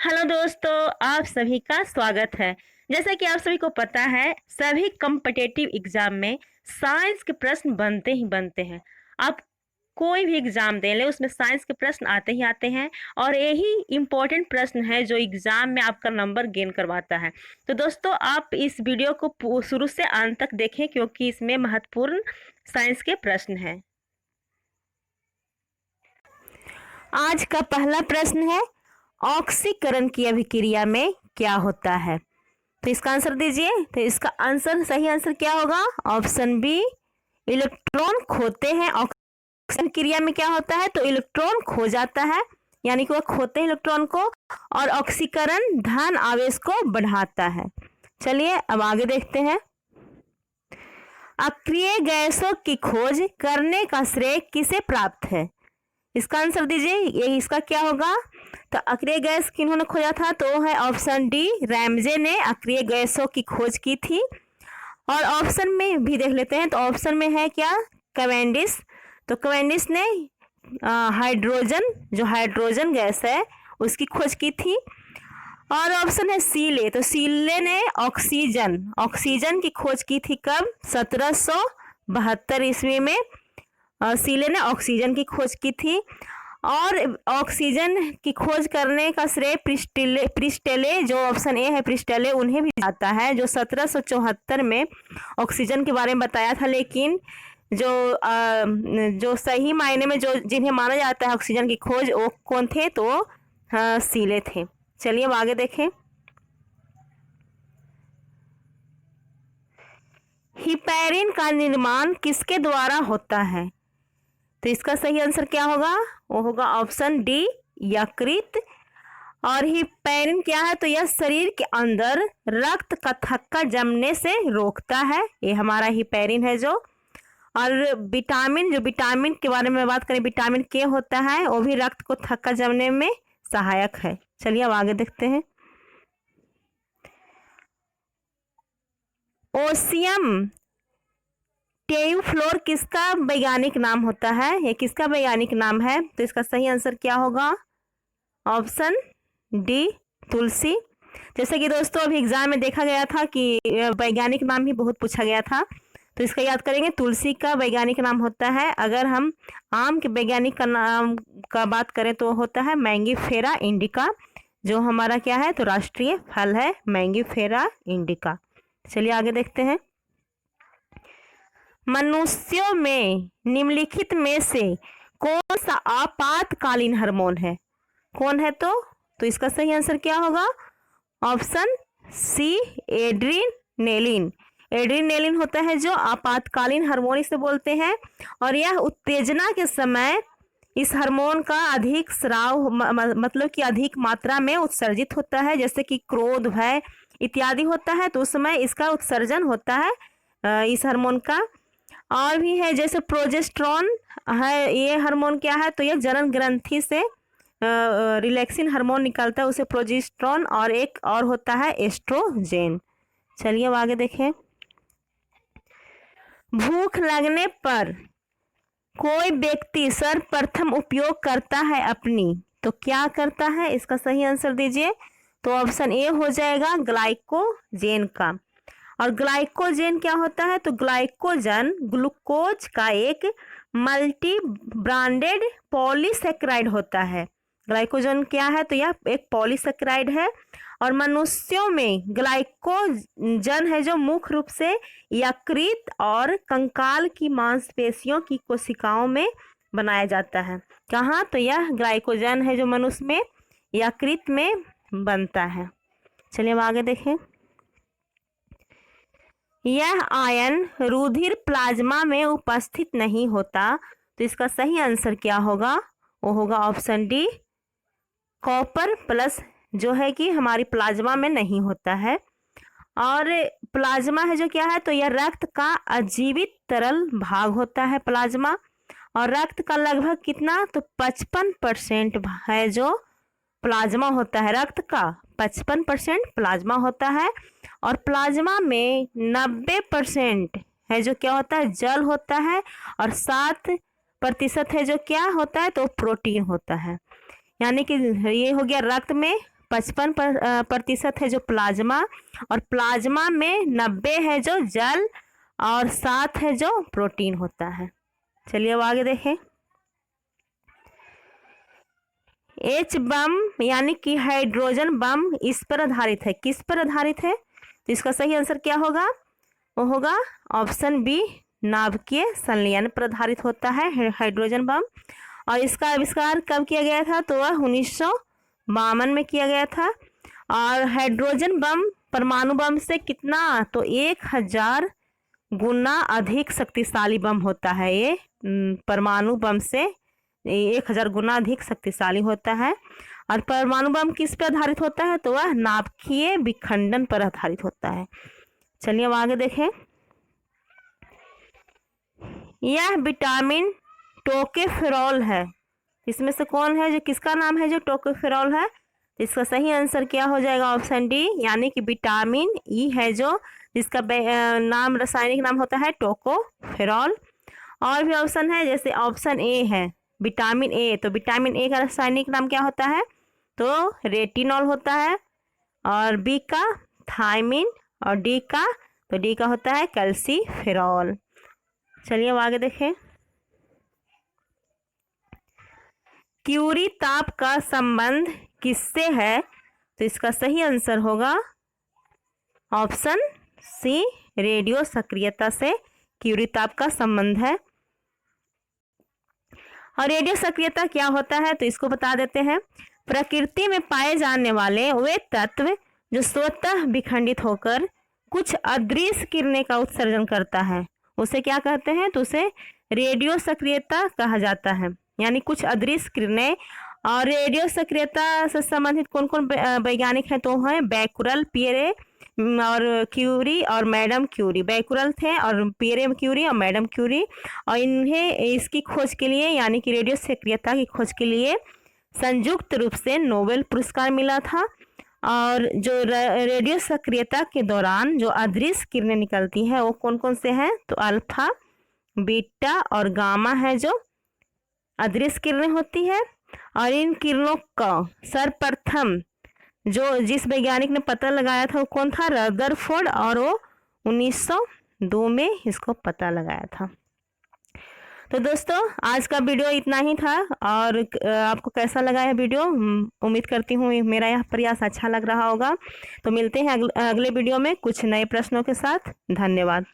Hello दोस्तों, आप सभी का स्वागत है। जैसा कि आप सभी को पता है, सभी कॉम्पिटिटिव एग्जाम में साइंस के प्रश्न बनते ही बनते हैं। आप कोई भी एग्जाम दे ले, उसमें साइंस के प्रश्न आते ही आते हैं और यही इम्पोर्टेंट प्रश्न है जो एग्जाम में आपका नंबर गेन करवाता है। तो दोस्तों, आप इस वीडियो को शुरू से अंत तक देखें क्योंकि इसमें महत्वपूर्ण साइंस के प्रश्न हैं। आज का पहला प्रश्न है, ऑक्सीकरण की अभिक्रिया में क्या होता है? तो इसका आंसर दीजिए। तो इसका आंसर, सही आंसर क्या होगा? ऑप्शन बी, इलेक्ट्रॉन खोते हैं। ऑक्सीकरण क्रिया में क्या होता है? तो इलेक्ट्रॉन खो जाता है, यानी कि वह खोते हैं इलेक्ट्रॉन को, और ऑक्सीकरण धन आवेश को बढ़ाता है। चलिए अब आगे देखते हैं। अक्रिय गैसों की खोज करने का श्रेय किसे प्राप्त है? इसका आंसर दीजिए। ये इसका क्या होगा? तो अक्रिय गैस किन्होंने खोजा था? तो वो है ऑप्शन डी, रैमजे ने अक्रिय गैसों की खोज की थी। और ऑप्शन में भी देख लेते हैं। तो ऑप्शन में है क्या? कैवेंडिश। तो कैवेंडिश ने हाइड्रोजन, जो हाइड्रोजन गैस है उसकी खोज की थी। और ऑप्शन है सीले। तो सीले ने ऑक्सीजन की खोज की थी। कब? 1772 ईस्वी में सीले ने ऑक्सीजन की खोज की थी। और ऑक्सीजन की खोज करने का श्रेय प्रिस्टेले, जो ऑप्शन ए है प्रिस्टेले, उन्हें भी जाता है, जो 1774 में ऑक्सीजन के बारे में बताया था। लेकिन जो सही मायने में जो जिन्हें माना जाता है ऑक्सीजन की खोज, वो कौन थे? तो सीले थे। चलिए अब आगे देखें। हिपैरिन का निर्माण किसके द्वारा होता है? तो इसका सही आंसर क्या होगा? वो होगा ऑप्शन डी, यकृत। और हिपैरिन क्या है? तो यह शरीर के अंदर रक्त का थक्का जमने से रोकता है। ये हमारा हिपैरिन है जो। और विटामिन के बारे में बात करें, विटामिन के होता है, वो भी रक्त को थक्का जमने में सहायक है। चलिए अब आगे देखते हैं। ओसियम टेयूफ्लोर किसका वैज्ञानिक नाम होता है? ये किसका वैज्ञानिक नाम है? तो इसका सही आंसर क्या होगा? ऑप्शन डी, तुलसी। जैसे कि दोस्तों अभी एग्जाम में देखा गया था कि वैज्ञानिक नाम भी बहुत पूछा गया था, तो इसका याद करेंगे। तुलसी का वैज्ञानिक नाम होता है। अगर हम आम के वैज्ञानिक का नाम का बात करें तो होता है मैंगीफेरा इंडिका, जो हमारा क्या है? तो राष्ट्रीय फल है मैंगीफेरा इंडिका। चलिए आगे देखते हैं। मनुष्यों में निम्नलिखित में से कौन सा आपातकालीन हार्मोन है? कौन है? तो इसका सही आंसर क्या होगा? Option C, adrenaline. एड्रीनेलिन होता है जो आपातकालीन हार्मोन इसे बोलते हैं। और यह उत्तेजना के समय इस हार्मोन का अधिक स्राव, मतलब कि अधिक मात्रा में उत्सर्जित होता है। जैसे कि क्रोध, भय इत्यादि होता है, तो उस समय इसका उत्सर्जन होता है इस हार्मोन का। और भी है, जैसे प्रोजेस्टेरॉन है, ये हार्मोन क्या है? तो यह जनन ग्रंथि से रिलैक्सिन हार्मोन निकलता है, उसे प्रोजेस्टेरॉन। और एक और होता है एस्ट्रोजेन। चलिए अब आगे देखें। भूख लगने पर कोई व्यक्ति सर्वप्रथम उपयोग करता है अपनी, तो क्या करता है? इसका सही आंसर दीजिए। तो ऑप्शन ए हो जाएगा ग्लाइकोजेन का। और ग्लाइकोजेन क्या होता है? तो ग्लाइकोजन ग्लूकोज का एक मल्टी ब्रांडेड पॉलीसेक्राइड होता है। ग्लाइकोजन क्या है? तो यह एक पॉलीसेक्राइड है। और मनुष्यों में ग्लाइकोजन है जो मुख्य रूप से यकृत और कंकाल की मांसपेशियों की कोशिकाओं में बनाया जाता है। कहाँ? तो यह ग्लाइकोजन है जो मनुष्य में यकृत में बनता है। चलिए अब आगे देखें। यह आयन रुधिर प्लाज्मा में उपस्थित नहीं होता, तो इसका सही आंसर क्या होगा? वो होगा ऑप्शन डी, कॉपर प्लस, जो है कि हमारी प्लाज्मा में नहीं होता है। और प्लाज्मा है जो क्या है? तो यह रक्त का अजीवित तरल भाग होता है प्लाज्मा। और रक्त का लगभग कितना? तो 55% है जो प्लाज्मा होता है। रक्त का 55% प्लाज्मा होता है। और प्लाज्मा में 90% है जो क्या होता है? जल होता है। और 7% है जो क्या होता है? तो प्रोटीन होता है। यानी कि ये हो गया रक्त में 55% है जो प्लाज्मा, और प्लाज्मा में 90 है जो जल और 7 है जो प्रोटीन होता है। चलिए अब आगे देखें। एच बम यानी कि हाइड्रोजन बम इस पर आधारित है, किस पर आधारित है? तो इसका सही आंसर क्या होगा? वो होगा ऑप्शन बी, नाभिकीय संलयन पर आधारित होता है हाइड्रोजन बम। और इसका आविष्कार कब किया गया था? तो वह 1952 में किया गया था। और हाइड्रोजन बम परमाणु बम से कितना? तो 1000 गुना अधिक शक्तिशाली बम होता है ये। परमाणु बम से 1000 गुना अधिक शक्तिशाली होता है। और परमाणु बम किस पर आधारित होता है? तो वह नाभिकीय विखंडन पर आधारित होता है। चलिए अब आगे देखें। यह विटामिन टोकोफेरॉल है, इसमें से कौन है जो, किसका नाम है जो टोकोफेरॉल है? इसका सही आंसर क्या हो जाएगा? ऑप्शन डी, यानी कि विटामिन ई है जो, जिसका नाम, रासायनिक नाम होता है टोकोफेरॉल। और भी ऑप्शन है, जैसे ऑप्शन ए है विटामिन ए, तो विटामिन ए का रासायनिक नाम क्या होता है? तो रेटिनॉल होता है। और बी का थायमिन, और डी का, तो डी का होता है कैल्सीफेरॉल। चलिए अब आगे देखें। क्यूरी ताप का संबंध किससे है? तो इसका सही आंसर होगा ऑप्शन सी, रेडियो सक्रियता से क्यूरी ताप का संबंध है। और रेडियो सक्रियता क्या होता है? तो इसको बता देते हैं। प्रकृति में पाए जाने वाले वे तत्व जो स्वतः विखंडित होकर कुछ अदृश्य किरणें का उत्सर्जन करता है, उसे क्या कहते हैं? तो उसे रेडियो सक्रियता कहा जाता है, यानी कुछ अदृश्य किरणें। और रेडियो सक्रियता से संबंधित कौन कौन वैज्ञानिक हैं? तो हैं बैकुरल, पियरे और क्यूरी और मैडम क्यूरी। बैकुरल थे और पियरे क्यूरी और मैडम क्यूरी। और इन्हें इसकी खोज के लिए, यानी कि रेडियो सक्रियता की खोज के लिए संयुक्त रूप से नोबेल पुरस्कार मिला था। और जो रेडियो सक्रियता के दौरान जो अदृश्य किरणें निकलती हैं वो कौन कौन से हैं? तो अल्फा, बीटा और गामा है जो अदृश्य किरणें होती है। और इन किरणों का सर्वप्रथम जो जिस वैज्ञानिक ने पता लगाया था वो कौन था? रदरफोर्ड, और वो 1902 में इसको पता लगाया था। तो दोस्तों आज का वीडियो इतना ही था। और आपको कैसा लगा है वीडियो? उम्मीद करती हूँ मेरा यह प्रयास अच्छा लग रहा होगा। तो मिलते हैं अगले वीडियो में कुछ नए प्रश्नों के साथ। धन्यवाद।